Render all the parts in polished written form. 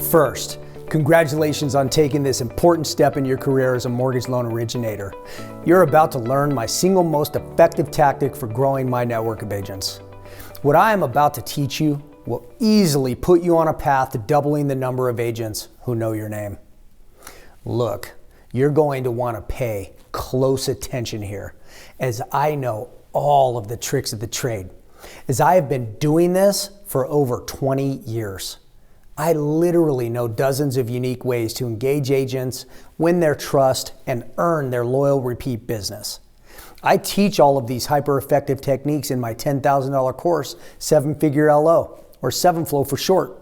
First, congratulations on taking this important step in your career as a mortgage loan originator. You're about to learn my single most effective tactic for growing my network of agents. What I am about to teach you will easily put you on a path to doubling the number of agents who know your name. Look, you're going to want to pay close attention here, as I know all of the tricks of the trade, as I have been doing this for over 20 years. I literally know dozens of unique ways to engage agents, win their trust, and earn their loyal repeat business. I teach all of these hyper-effective techniques in my $10,000 course, 7-Figure LO, or 7Flow for short.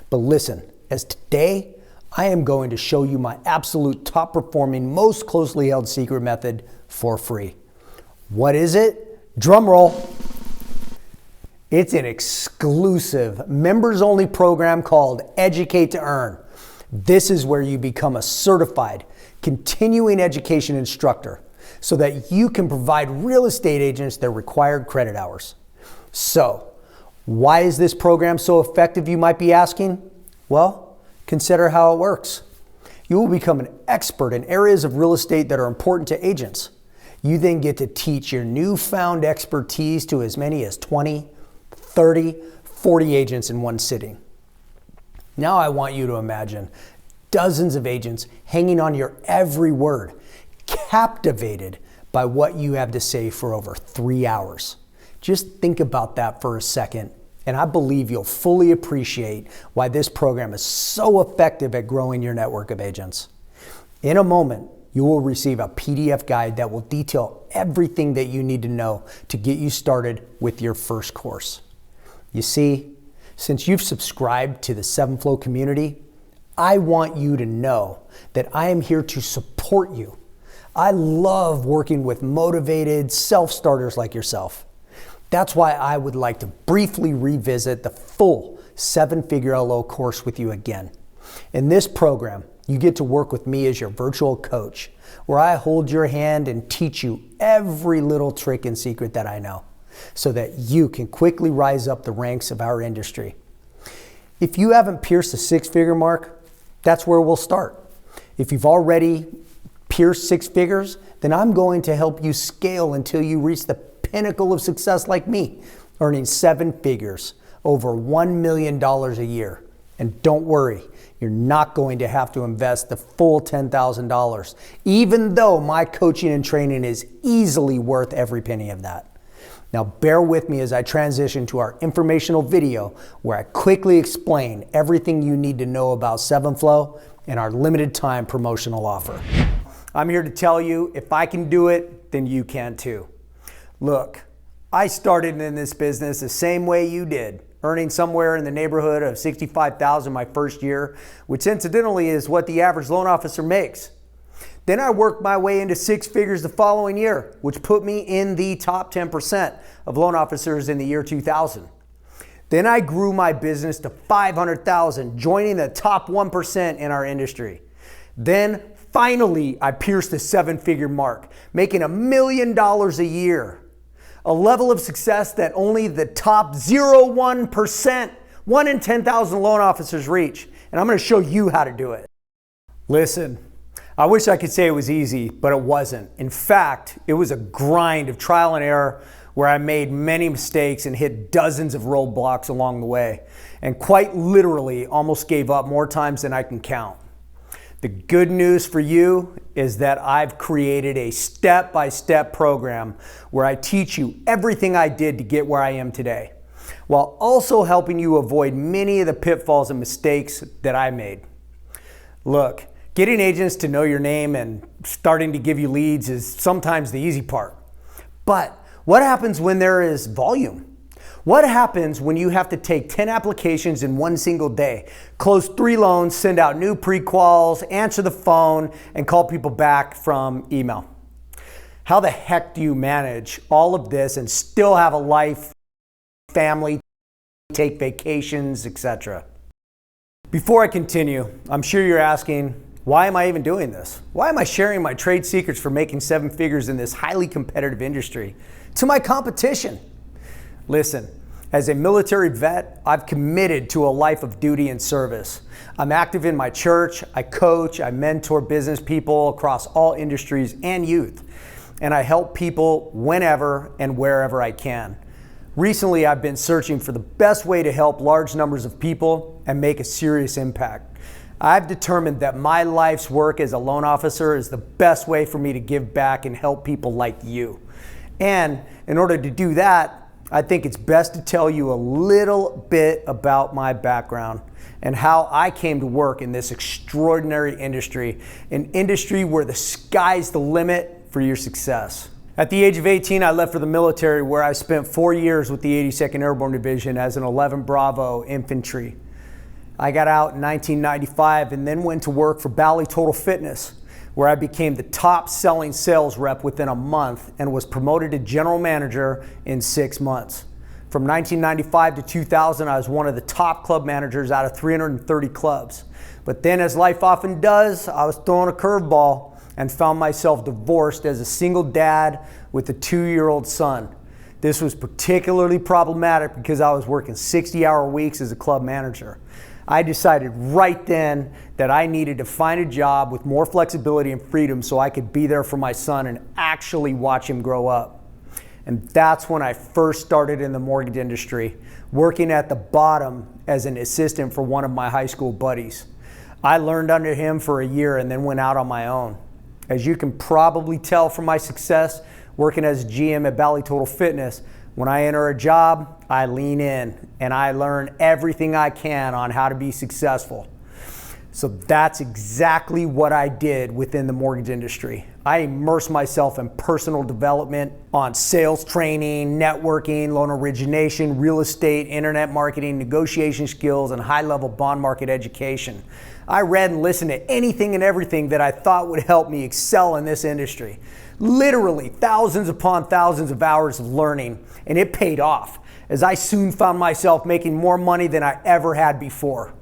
But listen, as today, I am going to show you my absolute top-performing, most closely held secret method for free. What is it? Drum roll. It's an exclusive, members-only program called Educate to Earn. This is where you become a certified, continuing education instructor so that you can provide real estate agents their required credit hours. So, why is this program so effective, you might be asking? Well, consider how it works. You will become an expert in areas of real estate that are important to agents. You then get to teach your newfound expertise to as many as 20, 30, 40 agents in one sitting. Now I want you to imagine dozens of agents hanging on your every word, captivated by what you have to say for over 3 hours. Just think about that for a second, and I believe you'll fully appreciate why this program is so effective at growing your network of agents. In a moment, you will receive a PDF guide that will detail everything that you need to know to get you started with your first course. You see, since you've subscribed to the 7Flow community, I want you to know that I am here to support you. I love working with motivated self-starters like yourself. That's why I would like to briefly revisit the full 7-Figure LO course with you again. In this program, you get to work with me as your virtual coach, where I hold your hand and teach you every little trick and secret that I know, so that you can quickly rise up the ranks of our industry. If you haven't pierced the 6-figure mark, that's where we'll start. If you've already pierced 6 figures, then I'm going to help you scale until you reach the pinnacle of success like me, earning 7 figures, over $1 million a year. And don't worry, you're not going to have to invest the full $10,000, even though my coaching and training is easily worth every penny of that. Now bear with me as I transition to our informational video where I quickly explain everything you need to know about 7Flow and our limited time promotional offer. I'm here to tell you, if I can do it, then you can too. Look, I started in this business the same way you did, earning somewhere in the neighborhood of $65,000 my first year, which incidentally is what the average loan officer makes. Then I worked my way into 6 figures the following year, which put me in the top 10% of loan officers in the year 2000. Then I grew my business to $500,000, joining the top 1% in our industry. Then finally, I pierced the 7-figure mark, making $1 million a year. A level of success that only the top 0.1%, 1 in 10,000 loan officers reach. And I'm going to show you how to do it. Listen. I wish I could say it was easy, but it wasn't. In fact, it was a grind of trial and error where I made many mistakes and hit dozens of roadblocks along the way, and quite literally almost gave up more times than I can count. The good news for you is that I've created a step-by-step program where I teach you everything I did to get where I am today, while also helping you avoid many of the pitfalls and mistakes that I made. Look, getting agents to know your name and starting to give you leads is sometimes the easy part. But what happens when there is volume? What happens when you have to take 10 applications in one single day, close 3 loans, send out new pre-quals, answer the phone, and call people back from email? How the heck do you manage all of this and still have a life, family, take vacations, etc.? Before I continue, I'm sure you're asking, why am I even doing this? Why am I sharing my trade secrets for making 7 figures in this highly competitive industry to my competition? Listen, As a military vet, I've committed to a life of duty and service. I'm active in my church, I coach, I mentor business people across all industries and youth, and I help people whenever and wherever I can. Recently, I've been searching for the best way to help large numbers of people and make a serious impact. I've determined that my life's work as a loan officer is the best way for me to give back and help people like you. And in order to do that, I think it's best to tell you a little bit about my background and how I came to work in this extraordinary industry, an industry where the sky's the limit for your success. At the age of 18, I left for the military, where I spent 4 years with the 82nd Airborne Division as an 11 Bravo infantry. I got out in 1995 and then went to work for Bally Total Fitness, where I became the top selling sales rep within a month and was promoted to general manager in 6 months. From 1995 to 2000, I was one of the top club managers out of 330 clubs. But then, as life often does, I was thrown a curveball and found myself divorced as a single dad with a 2-year-old son. This was particularly problematic because I was working 60-hour weeks as a club manager. I decided right then that I needed to find a job with more flexibility and freedom so I could be there for my son and actually watch him grow up. And that's when I first started in the mortgage industry, working at the bottom as an assistant for one of my high school buddies. I learned under him for a year and then went out on my own. As you can probably tell from my success working as GM at Bally Total Fitness, when I enter a job, I lean in and I learn everything I can on how to be successful. So that's exactly what I did within the mortgage industry. I immersed myself in personal development on sales training, networking, loan origination, real estate, internet marketing, negotiation skills, and high-level bond market education. I read and listened to anything and everything that I thought would help me excel in this industry. Literally thousands upon thousands of hours of learning, and it paid off, as I soon found myself making more money than I ever had before.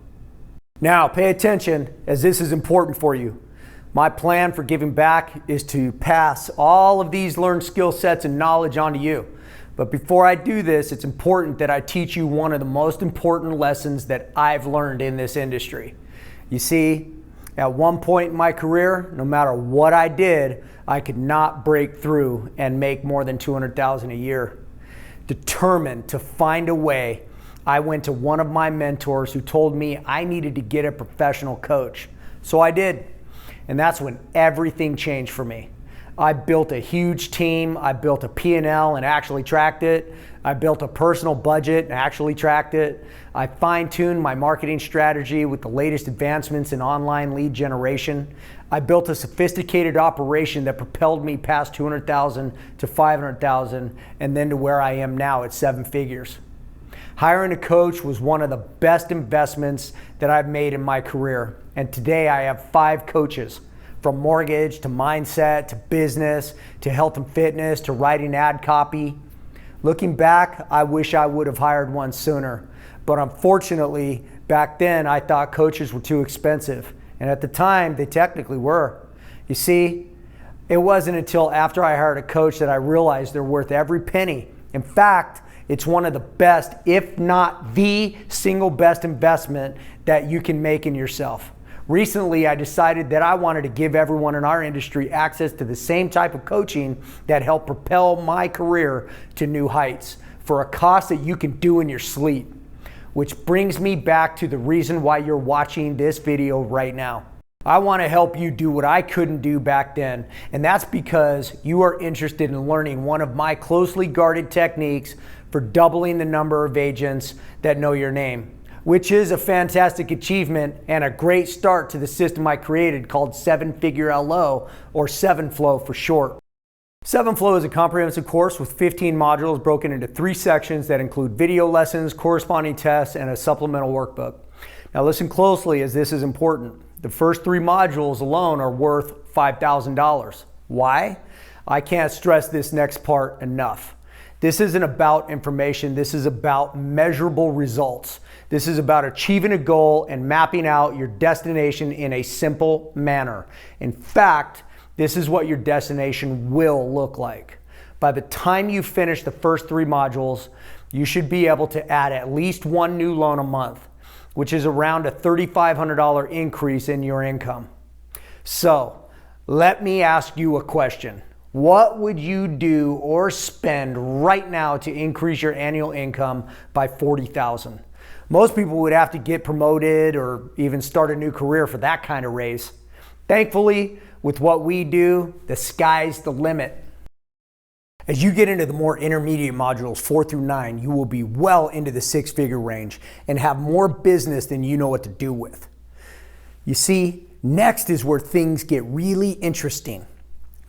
Now, pay attention, as this is important for you. My plan for giving back is to pass all of these learned skill sets and knowledge on to you. But before I do this, it's important that I teach you one of the most important lessons that I've learned in this industry. You see, at one point in my career, no matter what I did, I could not break through and make more than $200,000 a year. Determined to find a way, I went to one of my mentors who told me I needed to get a professional coach. So I did. And that's when everything changed for me. I built a huge team. I built a P&L and actually tracked it. I built a personal budget and actually tracked it. I fine-tuned my marketing strategy with the latest advancements in online lead generation. I built a sophisticated operation that propelled me past $200,000 to $500,000 and then to where I am now at 7 figures. Hiring a coach was one of the best investments that I've made in my career. And today I have 5 coaches, from mortgage to mindset to business to health and fitness to writing ad copy. Looking back, I wish I would have hired one sooner. But unfortunately, back then I thought coaches were too expensive. And at the time, they technically were. You see, it wasn't until after I hired a coach that I realized they're worth every penny. In fact, it's one of the best, if not the single best investment that you can make in yourself. Recently, I decided that I wanted to give everyone in our industry access to the same type of coaching that helped propel my career to new heights for a cost that you can do in your sleep. Which brings me back to the reason why you're watching this video right now. I want to help you do what I couldn't do back then, and that's because you are interested in learning one of my closely guarded techniques for doubling the number of agents that know your name, which is a fantastic achievement and a great start to the system I created called 7-Figure LO, or 7Flow for short. 7Flow is a comprehensive course with 15 modules broken into 3 sections that include video lessons, corresponding tests, and a supplemental workbook. Now listen closely, as this is important. The first 3 modules alone are worth $5,000. Why? I can't stress this next part enough. This isn't about information. This is about measurable results. This is about achieving a goal and mapping out your destination in a simple manner. In fact, this is what your destination will look like. By the time you finish the first 3 modules, you should be able to add at least one new loan a month, which is around a $3,500 increase in your income. So, let me ask you a question. What would you do or spend right now to increase your annual income by $40,000? Most people would have to get promoted or even start a new career for that kind of raise. Thankfully, with what we do, the sky's the limit. As you get into the more intermediate modules 4 through 9, you will be well into the six-figure range and have more business than you know what to do with. You see, next is where things get really interesting.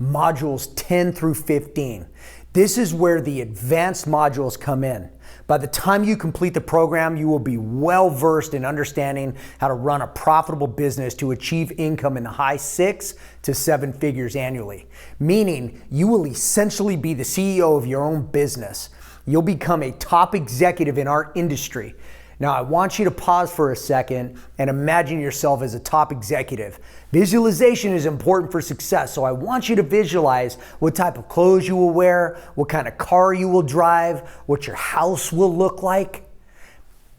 Modules 10 through 15. This is where the advanced modules come in. By the time you complete the program, you will be well versed in understanding how to run a profitable business to achieve income in the high 6 to 7 figures annually. Meaning, you will essentially be the CEO of your own business. You'll become a top executive in our industry. Now, I want you to pause for a second and imagine yourself as a top executive. Visualization is important for success, so I want you to visualize what type of clothes you will wear, what kind of car you will drive, what your house will look like.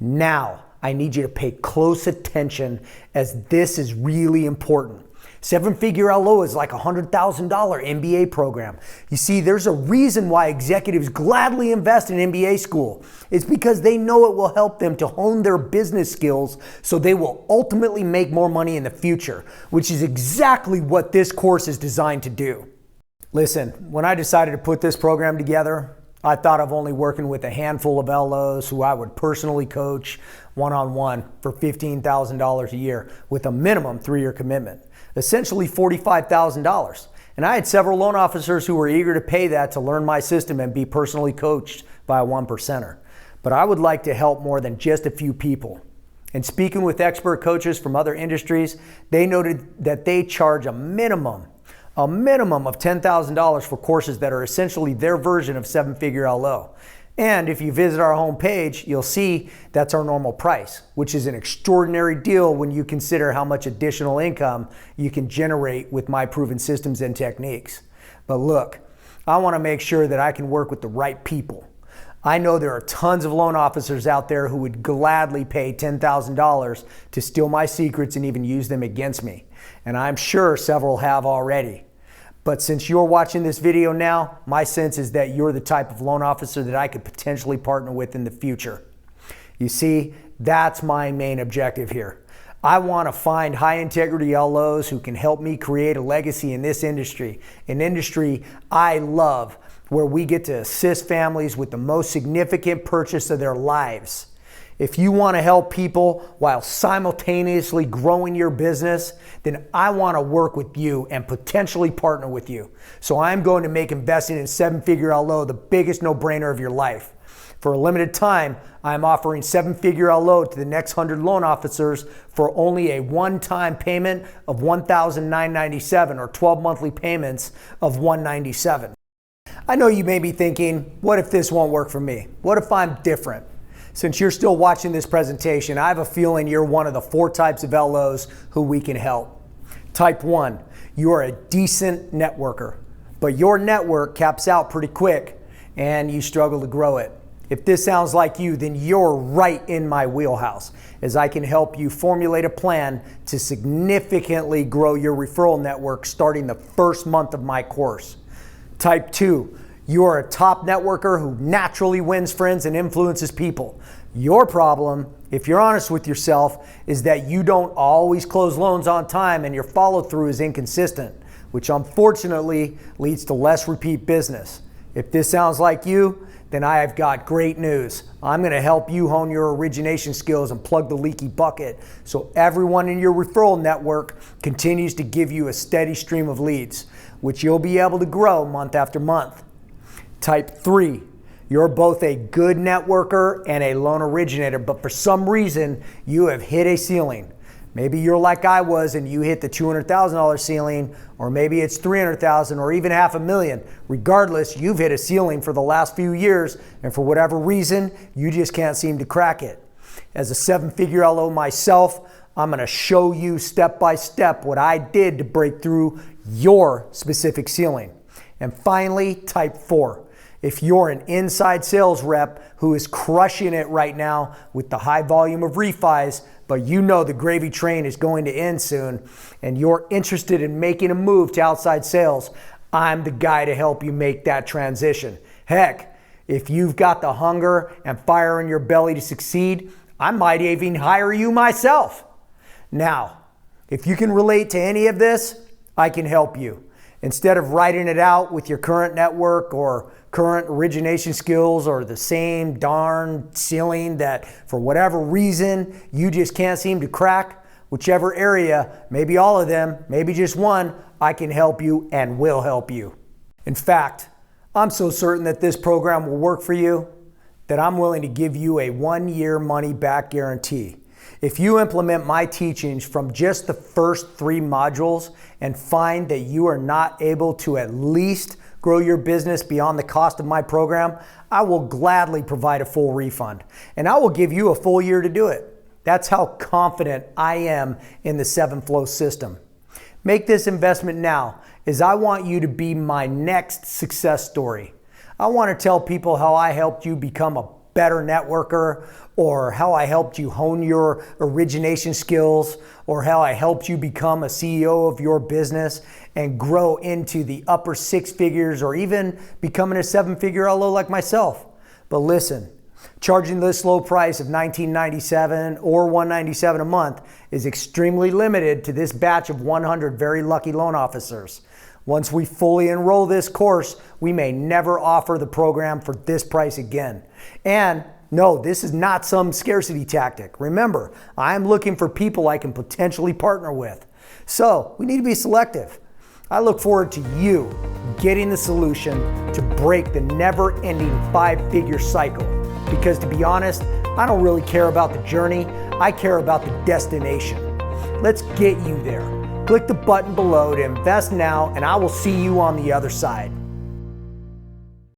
Now, I need you to pay close attention as this is really important. Seven-figure LO is like a $100,000 MBA program. You see, there's a reason why executives gladly invest in MBA school. It's because they know it will help them to hone their business skills so they will ultimately make more money in the future, which is exactly what this course is designed to do. Listen, when I decided to put this program together, I thought of only working with a handful of LOs who I would personally coach one-on-one for $15,000 a year with a minimum 3-year commitment. Essentially $45,000. And I had several loan officers who were eager to pay that to learn my system and be personally coached by a 1%er. But I would like to help more than just a few people. And speaking with expert coaches from other industries, they noted that they charge a minimum of $10,000 for courses that are essentially their version of seven-figure LO. And if you visit our homepage, you'll see that's our normal price, which is an extraordinary deal when you consider how much additional income you can generate with my proven systems and techniques. But look, I want to make sure that I can work with the right people. I know there are tons of loan officers out there who would gladly pay $10,000 to steal my secrets and even use them against me. And I'm sure several have already. But since you're watching this video now, my sense is that you're the type of loan officer that I could potentially partner with in the future. You see, that's my main objective here. I want to find high integrity LOs who can help me create a legacy in this industry, an industry I love, where we get to assist families with the most significant purchase of their lives. If you want to help people while simultaneously growing your business, then I want to work with you and potentially partner with you. So I'm going to make investing in seven-figure LO the biggest no-brainer of your life. For a limited time, I'm offering seven-figure LO to the next 100 loan officers for only a one-time payment of $1,997 or 12 monthly payments of $197. I know you may be thinking, what if this won't work for me? What if I'm different? Since you're still watching this presentation, I have a feeling you're one of the 4 types of LOs who we can help. Type 1, you are a decent networker, but your network caps out pretty quick and you struggle to grow it. If this sounds like you, then you're right in my wheelhouse, as I can help you formulate a plan to significantly grow your referral network starting the first month of my course. Type 2, you are a top networker who naturally wins friends and influences people. Your problem, if you're honest with yourself, is that you don't always close loans on time and your follow-through is inconsistent, which unfortunately leads to less repeat business. If this sounds like you, then I have got great news. I'm going to help you hone your origination skills and plug the leaky bucket so everyone in your referral network continues to give you a steady stream of leads, which you'll be able to grow month after month. Type 3, you're both a good networker and a loan originator, but for some reason, you have hit a ceiling. Maybe you're like I was and you hit the $200,000 ceiling, or maybe it's $300,000 or even $500,000. Regardless, you've hit a ceiling for the last few years, and for whatever reason, you just can't seem to crack it. As a seven-figure LO myself, I'm going to show you step by step what I did to break through your specific ceiling. And finally, type 4. If you're an inside sales rep who is crushing it right now with the high volume of refis, but you know the gravy train is going to end soon, and you're interested in making a move to outside sales, I'm the guy to help you make that transition. Heck, if you've got the hunger and fire in your belly to succeed, I might even hire you myself. Now, if you can relate to any of this, I can help you. Instead of writing it out with your current network or current origination skills or the same darn ceiling that for whatever reason you just can't seem to crack, whichever area, maybe all of them, maybe just one, I can help you and will help you. In fact, I'm so certain that this program will work for you that I'm willing to give you a 1-year money-back guarantee. If you implement my teachings from just the first 3 modules and find that you are not able to at least grow your business beyond the cost of my program, I will gladly provide a full refund. And I will give you a full year to do it. That's how confident I am in the 7Flow system. Make this investment now, as I want you to be my next success story. I want to tell people how I helped you become a better networker, or how I helped you hone your origination skills, or how I helped you become a CEO of your business and grow into the upper 6 figures, or even becoming a 7-figure LO like myself. But listen, charging this low price of $19.97 or $197 a month is extremely limited to this batch of 100 very lucky loan officers. Once we fully enroll this course, we may never offer the program for this price again. And no, this is not some scarcity tactic. Remember, I'm looking for people I can potentially partner with. So we need to be selective. I look forward to you getting the solution to break the never-ending 5-figure cycle. Because to be honest, I don't really care about the journey, I care about the destination. Let's get you there. Click the button below to invest now, and I will see you on the other side.